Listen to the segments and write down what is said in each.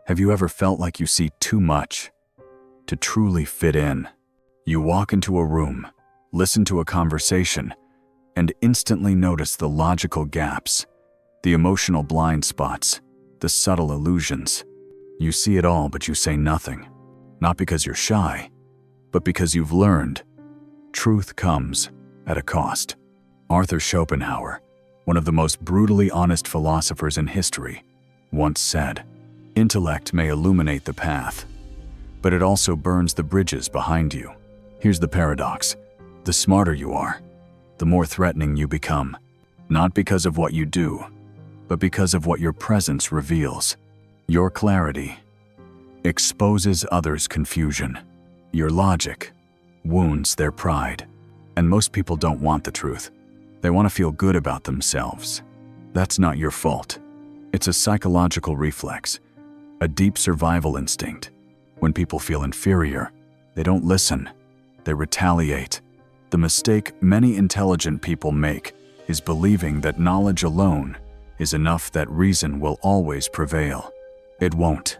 Have you ever felt like you see too much to truly fit in? You walk into a room, listen to a conversation, and instantly notice the logical gaps, the emotional blind spots, the subtle illusions. You see it all, but you say nothing. Not because you're shy, but because you've learned truth comes at a cost. Arthur Schopenhauer, one of the most brutally honest philosophers in history, once said, "Intellect may illuminate the path, but it also burns the bridges behind you." Here's the paradox. The smarter you are, the more threatening you become, not because of what you do, but because of what your presence reveals. Your clarity exposes others' confusion. Your logic wounds their pride. And most people don't want the truth. They want to feel good about themselves. That's not your fault. It's a psychological reflex, a deep survival instinct. When people feel inferior, they don't listen. They retaliate. The mistake many intelligent people make is believing that knowledge alone is enough, that reason will always prevail. It won't,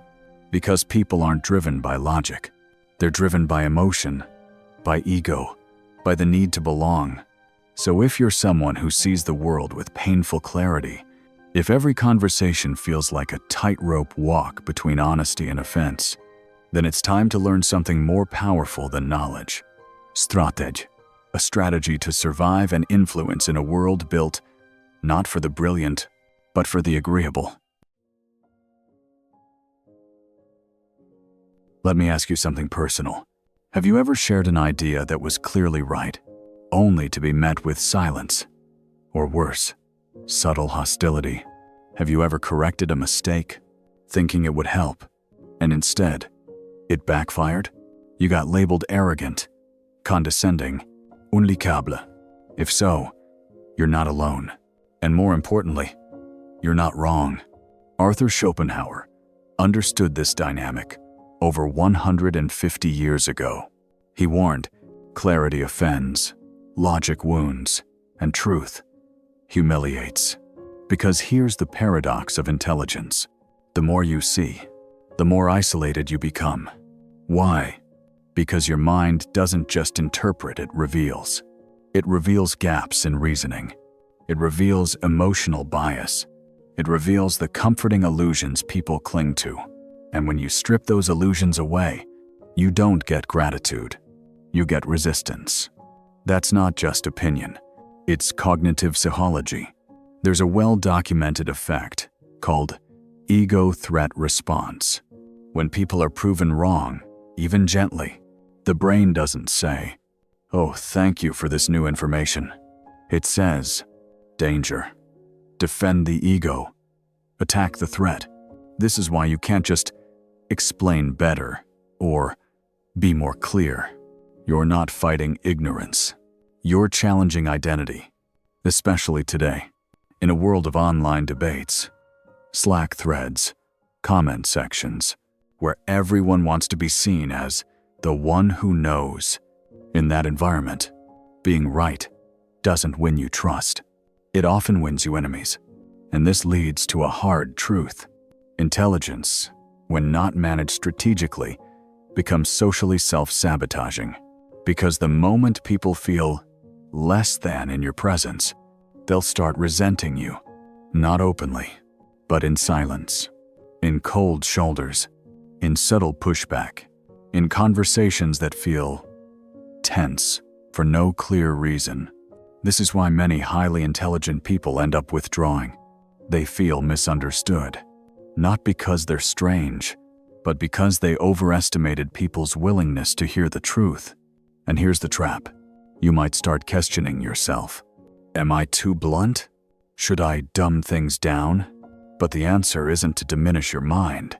because people aren't driven by logic. They're driven by emotion, by ego, by the need to belong. So if you're someone who sees the world with painful clarity, if every conversation feels like a tightrope walk between honesty and offense, then it's time to learn something more powerful than knowledge. Strategy, a strategy to survive and influence in a world built not for the brilliant, but for the agreeable. Let me ask you something personal. Have you ever shared an idea that was clearly right, only to be met with silence? Or worse, subtle hostility? Have you ever corrected a mistake, thinking it would help, and instead, it backfired? You got labeled arrogant, condescending, unlikable. If so, you're not alone. And more importantly, you're not wrong. Arthur Schopenhauer understood this dynamic over 150 years ago. He warned, clarity offends, logic wounds, and truth humiliates. Because here's the paradox of intelligence. The more you see, the more isolated you become. Why? Because your mind doesn't just interpret, it reveals. It reveals gaps in reasoning. It reveals emotional bias. It reveals the comforting illusions people cling to. And when you strip those illusions away, you don't get gratitude. You get resistance. That's not just opinion. It's cognitive psychology. There's a well-documented effect called ego threat response. When people are proven wrong, even gently, the brain doesn't say, "Oh, thank you for this new information." It says, "Danger. Defend the ego. Attack the threat." This is why you can't just explain better or be more clear. You're not fighting ignorance. You're challenging identity, especially today, in a world of online debates, Slack threads, comment sections, where everyone wants to be seen as the one who knows. In that environment, being right doesn't win you trust. It often wins you enemies. And this leads to a hard truth. Intelligence, when not managed strategically, becomes socially self-sabotaging. Because the moment people feel less than in your presence, they'll start resenting you. Not openly, but in silence, in cold shoulders, in subtle pushback, in conversations that feel tense for no clear reason. This is why many highly intelligent people end up withdrawing. They feel misunderstood, not because they're strange, but because they overestimated people's willingness to hear the truth. And here's the trap. You might start questioning yourself. Am I too blunt? Should I dumb things down? But the answer isn't to diminish your mind.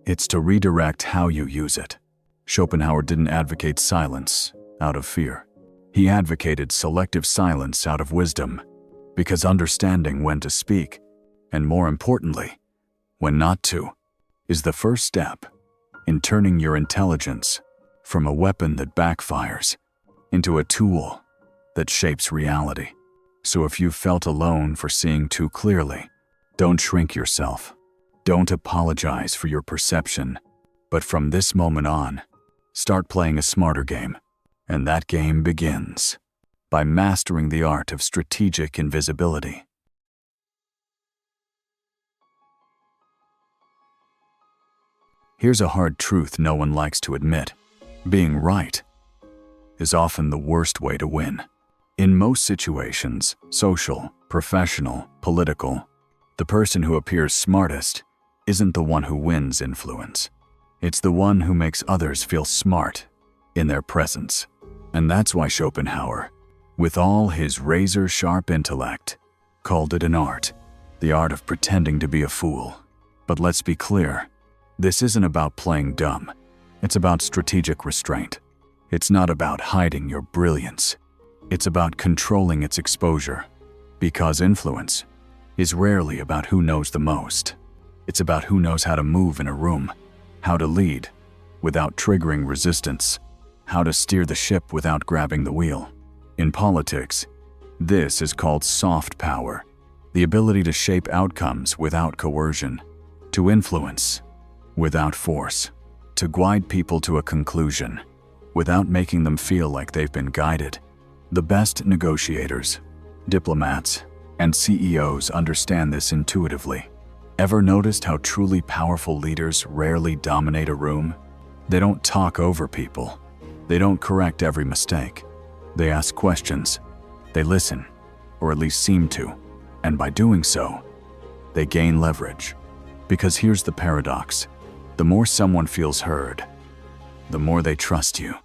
It's to redirect how you use it. Schopenhauer didn't advocate silence out of fear. He advocated selective silence out of wisdom, because understanding when to speak, and more importantly, when not to, is the first step in turning your intelligence from a weapon that backfires into a tool that shapes reality. So if you've felt alone for seeing too clearly, don't shrink yourself. Don't apologize for your perception, but from this moment on, start playing a smarter game. And that game begins by mastering the art of strategic invisibility. Here's a hard truth no one likes to admit. Being right is often the worst way to win. In most situations, social, professional, political, the person who appears smartest isn't the one who wins influence. It's the one who makes others feel smart in their presence. And that's why Schopenhauer, with all his razor-sharp intellect, called it an art, the art of pretending to be a fool. But let's be clear, this isn't about playing dumb. It's about strategic restraint. It's not about hiding your brilliance. It's about controlling its exposure. Because influence is rarely about who knows the most. It's about who knows how to move in a room, how to lead without triggering resistance, how to steer the ship without grabbing the wheel. In politics, this is called soft power, the ability to shape outcomes without coercion, to influence without force, to guide people to a conclusion without making them feel like they've been guided. The best negotiators, diplomats, and CEOs understand this intuitively. Ever noticed how truly powerful leaders rarely dominate a room? They don't talk over people. They don't correct every mistake. They ask questions. They listen, or at least seem to. And by doing so, they gain leverage. Because here's the paradox. The more someone feels heard, the more they trust you.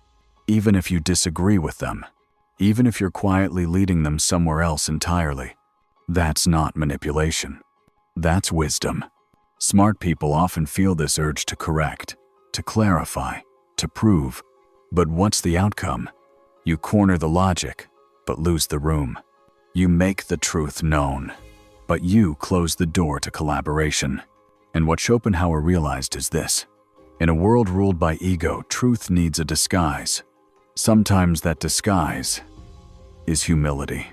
Even if you disagree with them, even if you're quietly leading them somewhere else entirely. That's not manipulation. That's wisdom. Smart people often feel this urge to correct, to clarify, to prove. But what's the outcome? You corner the logic, but lose the room. You make the truth known, but you close the door to collaboration. And what Schopenhauer realized is this. In a world ruled by ego, truth needs a disguise. Sometimes that disguise is humility.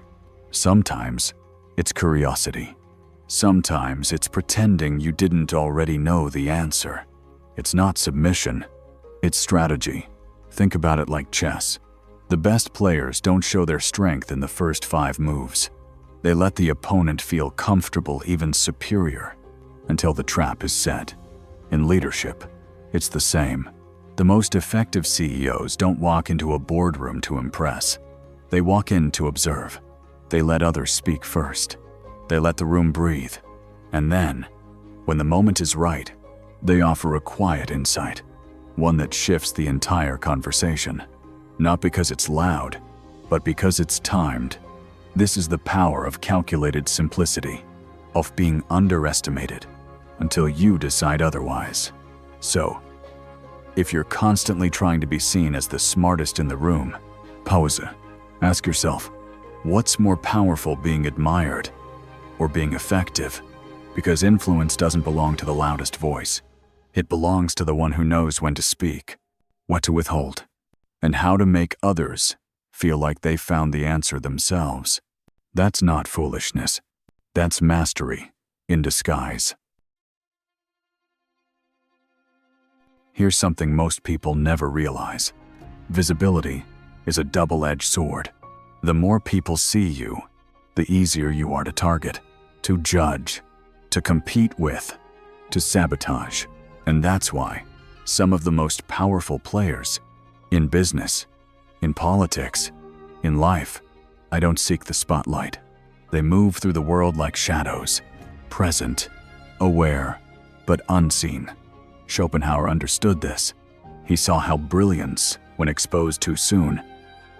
Sometimes it's curiosity. Sometimes it's pretending you didn't already know the answer. It's not submission, it's strategy. Think about it like chess. The best players don't show their strength in the first 5 moves. They let the opponent feel comfortable, even superior, until the trap is set. In leadership, it's the same. The most effective CEOs don't walk into a boardroom to impress. They walk in to observe. They let others speak first. They let the room breathe. And then, when the moment is right, they offer a quiet insight, one that shifts the entire conversation. Not because it's loud, but because it's timed. This is the power of calculated simplicity, of being underestimated until you decide otherwise. So, if you're constantly trying to be seen as the smartest in the room, pause. Ask yourself, what's more powerful, being admired or being effective? Because influence doesn't belong to the loudest voice. It belongs to the one who knows when to speak, what to withhold, and how to make others feel like they found the answer themselves. That's not foolishness. That's mastery in disguise. Here's something most people never realize. Visibility is a double-edged sword. The more people see you, the easier you are to target, to judge, to compete with, to sabotage. And that's why some of the most powerful players in business, in politics, in life, I don't seek the spotlight. They move through the world like shadows, present, aware, but unseen. Schopenhauer understood this. He saw how brilliance, when exposed too soon,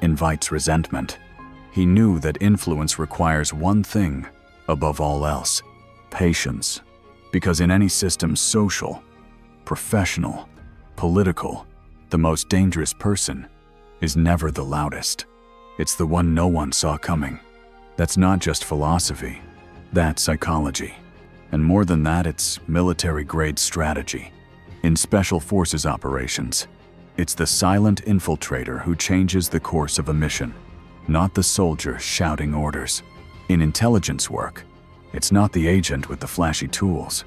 invites resentment. He knew that influence requires one thing above all else: patience. Because in any system, social, professional, political, the most dangerous person is never the loudest. It's the one no one saw coming. That's not just philosophy, that's psychology. And more than that, it's military-grade strategy. In special forces operations, it's the silent infiltrator who changes the course of a mission, not the soldier shouting orders. In intelligence work, it's not the agent with the flashy tools.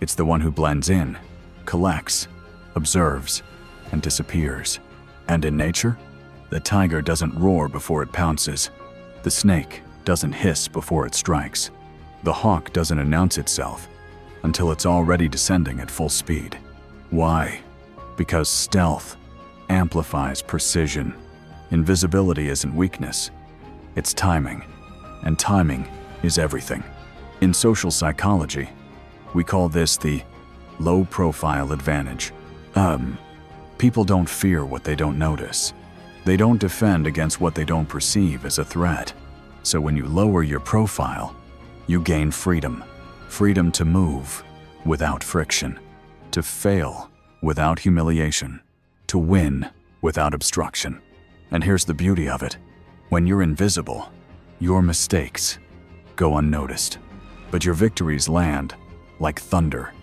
It's the one who blends in, collects, observes, and disappears. And in nature, the tiger doesn't roar before it pounces. The snake doesn't hiss before it strikes. The hawk doesn't announce itself until it's already descending at full speed. Why? Because stealth amplifies precision. Invisibility isn't weakness, it's timing. And timing is everything. In social psychology, we call this the low-profile advantage. People don't fear what they don't notice. They don't defend against what they don't perceive as a threat. So when you lower your profile, you gain freedom. Freedom to move without friction, to fail without humiliation, to win without obstruction. And here's the beauty of it. When you're invisible, your mistakes go unnoticed, but your victories land like thunder.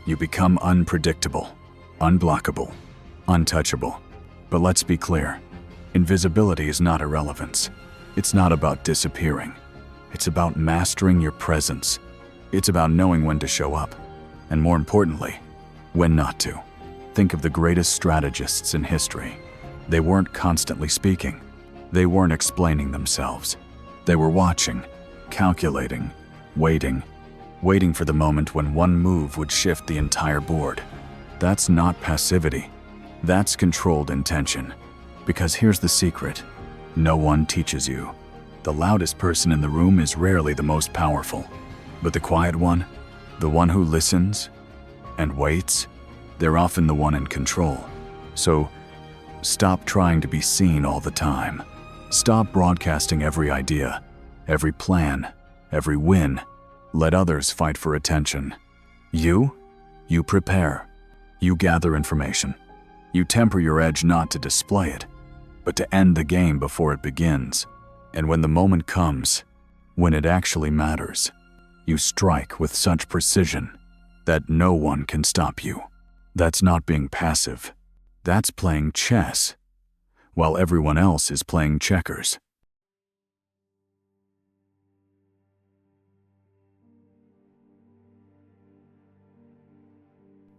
You become unpredictable, unblockable, untouchable. But let's be clear, invisibility is not irrelevance. It's not about disappearing. It's about mastering your presence. It's about knowing when to show up, and more importantly, when not to. Think of the greatest strategists in history. They weren't constantly speaking. They weren't explaining themselves. They were watching, calculating, waiting for the moment when one move would shift the entire board. That's not passivity. That's controlled intention. Because here's the secret. No one teaches you. The loudest person in the room is rarely the most powerful. But the quiet one, the one who listens and waits, they're often the one in control. So stop trying to be seen all the time. Stop broadcasting every idea, every plan, every win. Let others fight for attention. You prepare. You gather information. You temper your edge not to display it, but to end the game before it begins. And when the moment comes, when it actually matters, you strike with such precision that no one can stop you. That's not being passive. That's playing chess, while everyone else is playing checkers.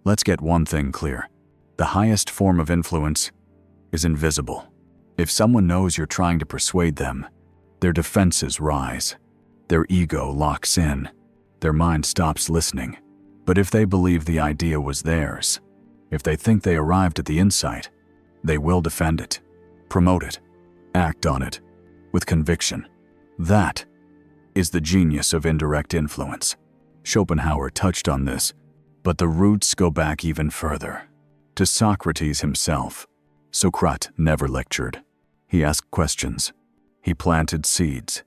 Let's get one thing clear. The highest form of influence is invisible. If someone knows you're trying to persuade them, their defenses rise. Their ego locks in. Their mind stops listening. But if they believe the idea was theirs, if they think they arrived at the insight, they will defend it, promote it, act on it with conviction. That is the genius of indirect influence. Schopenhauer touched on this, but the roots go back even further. To Socrates himself. Socrates never lectured. He asked questions. He planted seeds.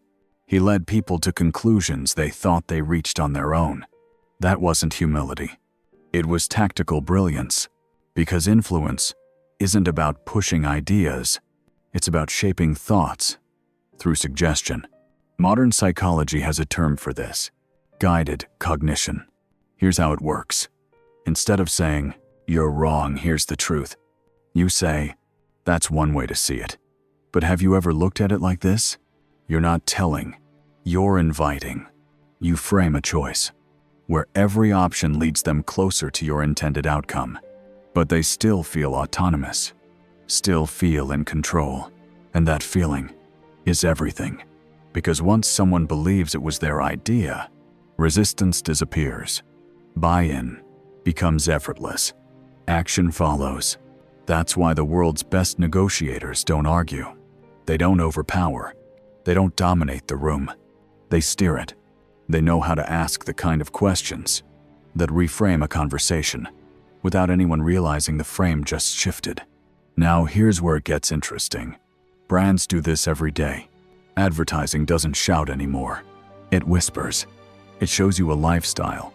He led people to conclusions they thought they reached on their own. That wasn't humility. It was tactical brilliance, because influence isn't about pushing ideas. It's about shaping thoughts through suggestion. Modern psychology has a term for this: guided cognition. Here's how it works. Instead of saying, "You're wrong, here's the truth," you say, "That's one way to see it." But have you ever looked at it like this? You're not telling, you're inviting. You frame a choice, where every option leads them closer to your intended outcome. But they still feel autonomous, still feel in control. And that feeling is everything. Because once someone believes it was their idea, resistance disappears. Buy-in becomes effortless. Action follows. That's why the world's best negotiators don't argue. They don't overpower. They don't dominate the room. They steer it. They know how to ask the kind of questions that reframe a conversation without anyone realizing the frame just shifted. Now here's where it gets interesting. Brands do this every day. Advertising doesn't shout anymore. It whispers. It shows you a lifestyle,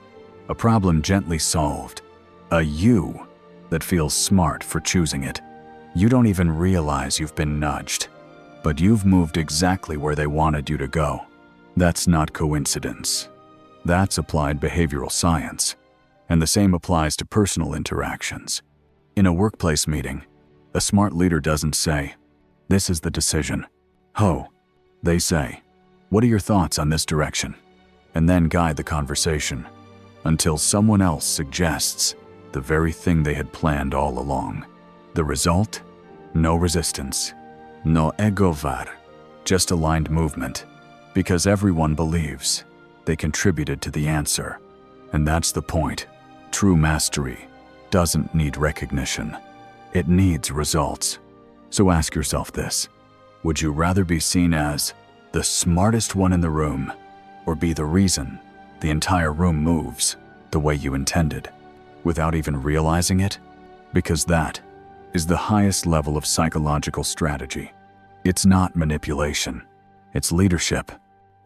a problem gently solved, a you that feels smart for choosing it. You don't even realize you've been nudged, but you've moved exactly where they wanted you to go. That's not coincidence. That's applied behavioral science. And the same applies to personal interactions. In a workplace meeting, a smart leader doesn't say, "This is the decision." "Ho." They say, "What are your thoughts on this direction?" And then guide the conversation. until someone else suggests the very thing they had planned all along. The result? No resistance, no egovar, just aligned movement, because everyone believes they contributed to the answer. And that's the point. True mastery doesn't need recognition. It needs results. So ask yourself this: would you rather be seen as the smartest one in the room, or be the reason the entire room moves the way you intended, without even realizing it? Because that is the highest level of psychological strategy. It's not manipulation, it's leadership,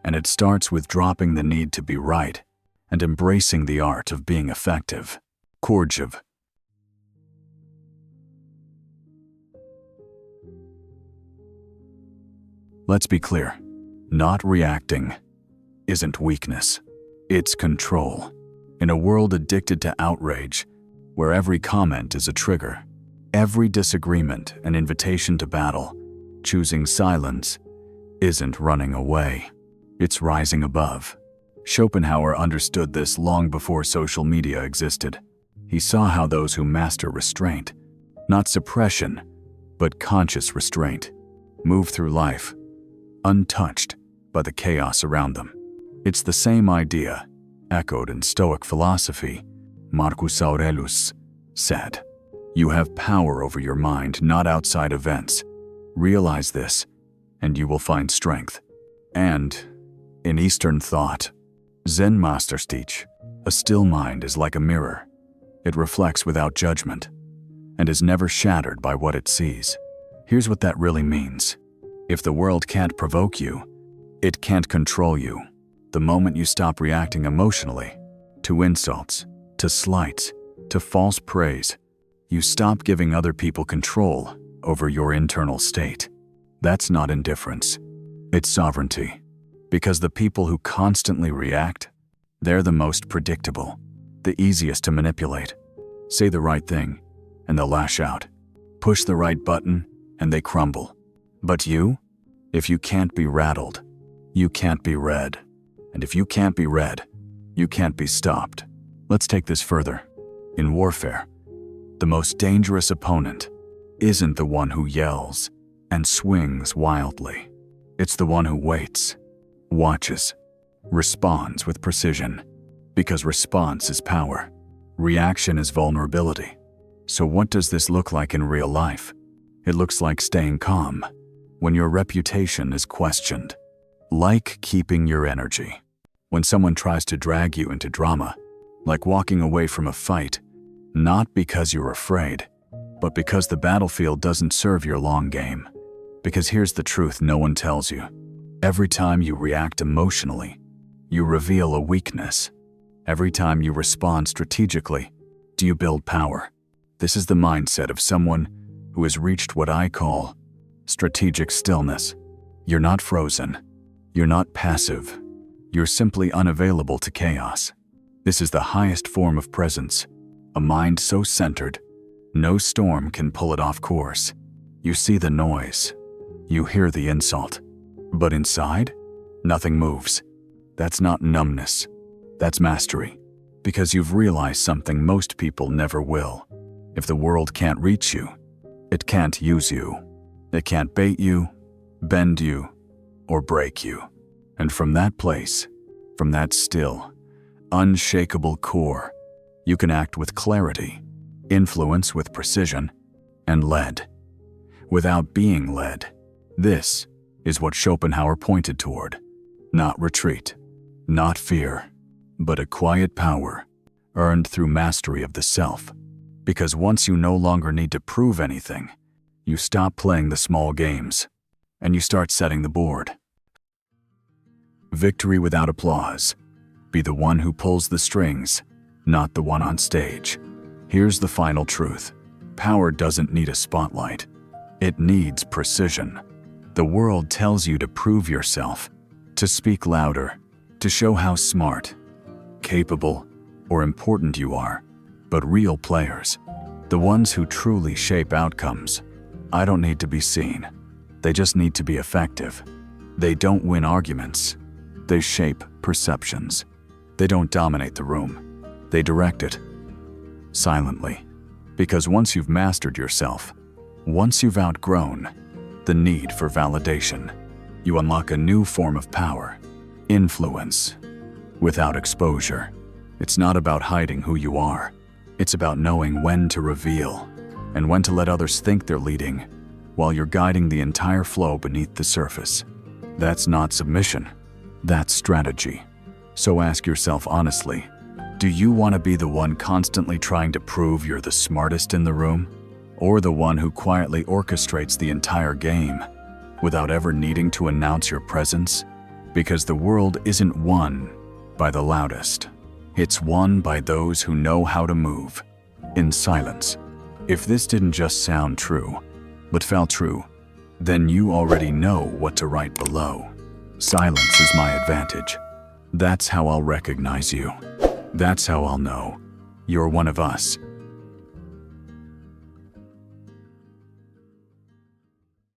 and it starts with dropping the need to be right and embracing the art of being effective. Korjev. Let's be clear, not reacting isn't weakness, it's control. In a world addicted to outrage, where every comment is a trigger, every disagreement an invitation to battle, choosing silence isn't running away, it's rising above. Schopenhauer understood this long before social media existed. He saw how those who master restraint, not suppression, but conscious restraint, move through life untouched by the chaos around them. It's the same idea echoed in Stoic philosophy. Marcus Aurelius said, "You have power over your mind, not outside events. Realize this, and you will find strength." And in Eastern thought, Zen masters teach, a still mind is like a mirror. It reflects without judgment and is never shattered by what it sees. Here's what that really means. If the world can't provoke you, it can't control you. The moment you stop reacting emotionally to insults, to slights, to false praise, you stop giving other people control over your internal state. That's not indifference, it's sovereignty. Because the people who constantly react, they're the most predictable, the easiest to manipulate. Say the right thing, and they'll lash out. Push the right button, and they crumble. But you? If you can't be rattled, you can't be read. And if you can't be read, you can't be stopped. Let's take this further. In warfare, the most dangerous opponent isn't the one who yells and swings wildly. It's the one who waits, watches, responds with precision. Because response is power, reaction is vulnerability. So what does this look like in real life? It looks like staying calm when your reputation is questioned, like keeping your energy when someone tries to drag you into drama, like walking away from a fight, not because you're afraid, but because the battlefield doesn't serve your long game. Because here's the truth no one tells you. Every time you react emotionally, you reveal a weakness. Every time you respond strategically, do you build power? This is the mindset of someone who has reached what I call strategic stillness. You're not frozen. You're not passive. You're simply unavailable to chaos. This is the highest form of presence, a mind so centered, no storm can pull it off course. You see the noise. You hear the insult. But inside, nothing moves. That's not numbness. That's mastery. Because you've realized something most people never will. If the world can't reach you, it can't use you. It can't bait you, bend you, or break you. And from that place, from that still, unshakable core, you can act with clarity, influence with precision, and lead without being led. This is what Schopenhauer pointed toward. Not retreat, not fear, but a quiet power earned through mastery of the self. Because once you no longer need to prove anything, you stop playing the small games and you start setting the board. Victory without applause. Be the one who pulls the strings, not the one on stage. Here's the final truth. Power doesn't need a spotlight. It needs precision. The world tells you to prove yourself, to speak louder, to show how smart, capable, or important you are. But real players, the ones who truly shape outcomes, I don't need to be seen. They just need to be effective. They don't win arguments. They shape perceptions. They don't dominate the room. They direct it. Silently. Because once you've mastered yourself, once you've outgrown the need for validation, you unlock a new form of power. Influence. Without exposure. It's not about hiding who you are. It's about knowing when to reveal and when to let others think they're leading while you're guiding the entire flow beneath the surface. That's not submission. That's strategy. So ask yourself honestly, do you want to be the one constantly trying to prove you're the smartest in the room? Or the one who quietly orchestrates the entire game without ever needing to announce your presence? Because the world isn't won by the loudest. It's won by those who know how to move in silence. If this didn't just sound true, but felt true, then you already know what to write below. Silence is my advantage. That's how I'll recognize you. That's how I'll know you're one of us.